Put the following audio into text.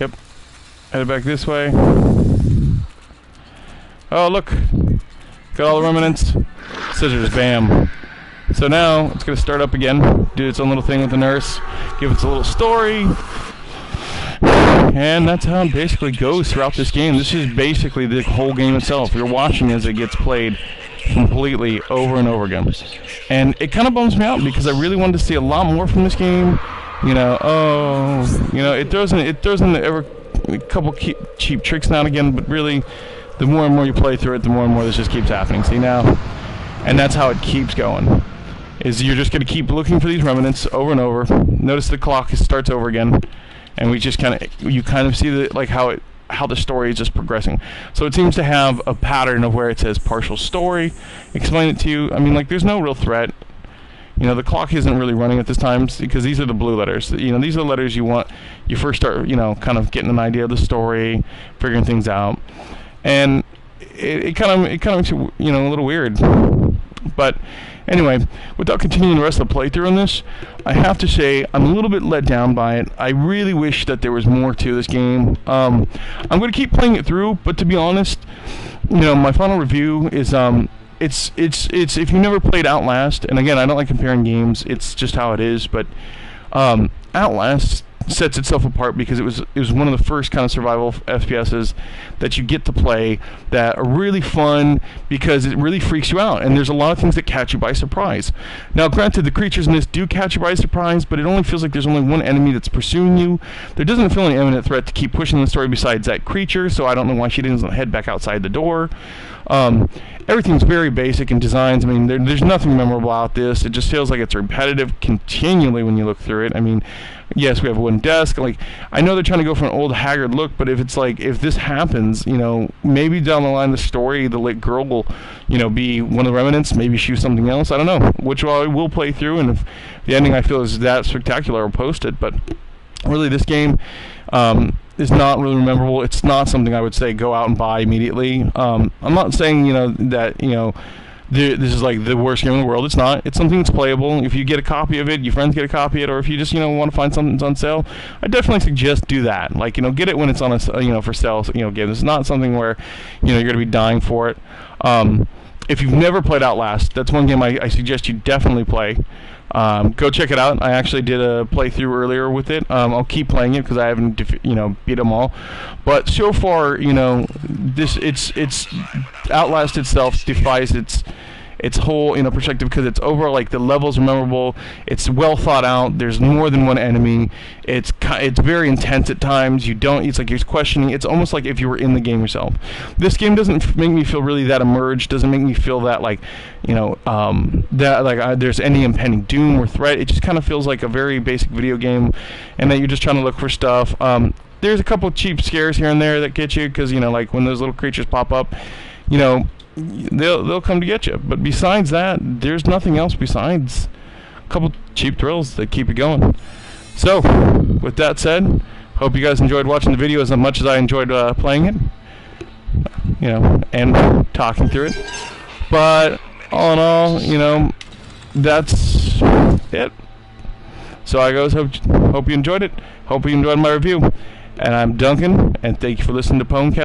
Yep. Headed back this way. Oh, look. Got all the remnants. Scissors, bam. So now it's going to start up again, do its own little thing with the nurse, give it a little story, and that's how it basically goes throughout this game. This is basically the whole game itself. You're watching as it gets played completely over and over again. And it kind of bums me out because I really wanted to see a lot more from this game. You know, it throws in ever a couple cheap tricks now and again, but really, the more and more you play through it, the more and more this just keeps happening. See now? And that's how it keeps going. Is you're just going to keep looking for these remnants over and over. Notice the clock starts over again, and you kind of see how the story is just progressing. So it seems to have a pattern of where it says partial story, explain it to you. I mean, like, there's no real threat. You know, the clock isn't really running at this time because these are the blue letters. You know, these are the letters you first start, you know, kind of getting an idea of the story, figuring things out, and it kind of makes it, you know, a little weird. But anyway, without continuing the rest of the playthrough on this, I have to say I'm a little bit let down by it. I really wish that there was more to this game. I'm going to keep playing it through, but to be honest, you know, my final review is it's if you never played Outlast, and again, I don't like comparing games. It's just how it is. But Outlast sets itself apart because it was one of the first kind of survival FPSs that you get to play that are really fun because it really freaks you out, and there's a lot of things that catch you by surprise. Now, granted, the creatures in this do catch you by surprise, but it only feels like there's only one enemy that's pursuing you. There doesn't feel any imminent threat to keep pushing the story besides that creature, so I don't know why she didn't head back outside the door. Everything's very basic in designs. I mean, there's nothing memorable about this. It just feels like it's repetitive continually when you look through it. I mean, yes, we have a wooden desk. Like, I know they're trying to go for an old haggard look, but if this happens, you know, maybe down the line the story, the lit girl will, you know, be one of the remnants. Maybe she's something else. I don't know. Which I will play through, and if the ending I feel is that spectacular, I'll post it. But really, this game is not really memorable. It's not something I would say go out and buy immediately. I'm not saying, you know, that, you know, this is like the worst game in the world. It's not. It's something that's playable. If you get a copy of it, your friends get a copy of it, or if you just, you know, want to find something that's on sale, I definitely suggest do that. Like, you know, get it when it's on a, you know, for sale, you know, game. It's not something where, you know, you're going to be dying for it. If you've never played Outlast, that's one game I suggest you definitely play. Go check it out. I actually did a playthrough earlier with it. I'll keep playing it because I haven't, you know, beat them all. But so far, you know, it's Outlast itself defies its whole, you know, perspective because it's overall, like, the levels are memorable. It's well thought out. There's more than one enemy. It's very intense at times. It's like you're questioning. It's almost like if you were in the game yourself. This game doesn't make me feel really that immersed. Doesn't make me feel that, like, you know, that like there's any impending doom or threat. It just kind of feels like a very basic video game, and that you're just trying to look for stuff. There's a couple of cheap scares here and there that get you because, you know, like when those little creatures pop up, you know, they'll come to get you. But besides that, there's nothing else besides a couple cheap thrills that keep you going. So, with that said, hope you guys enjoyed watching the video as much as I enjoyed playing it, you know, and talking through it. But all in all, you know, that's it. So I guys hope you enjoyed it. Hope you enjoyed my review. And I'm Duncan, and thank you for listening to Pwnecast.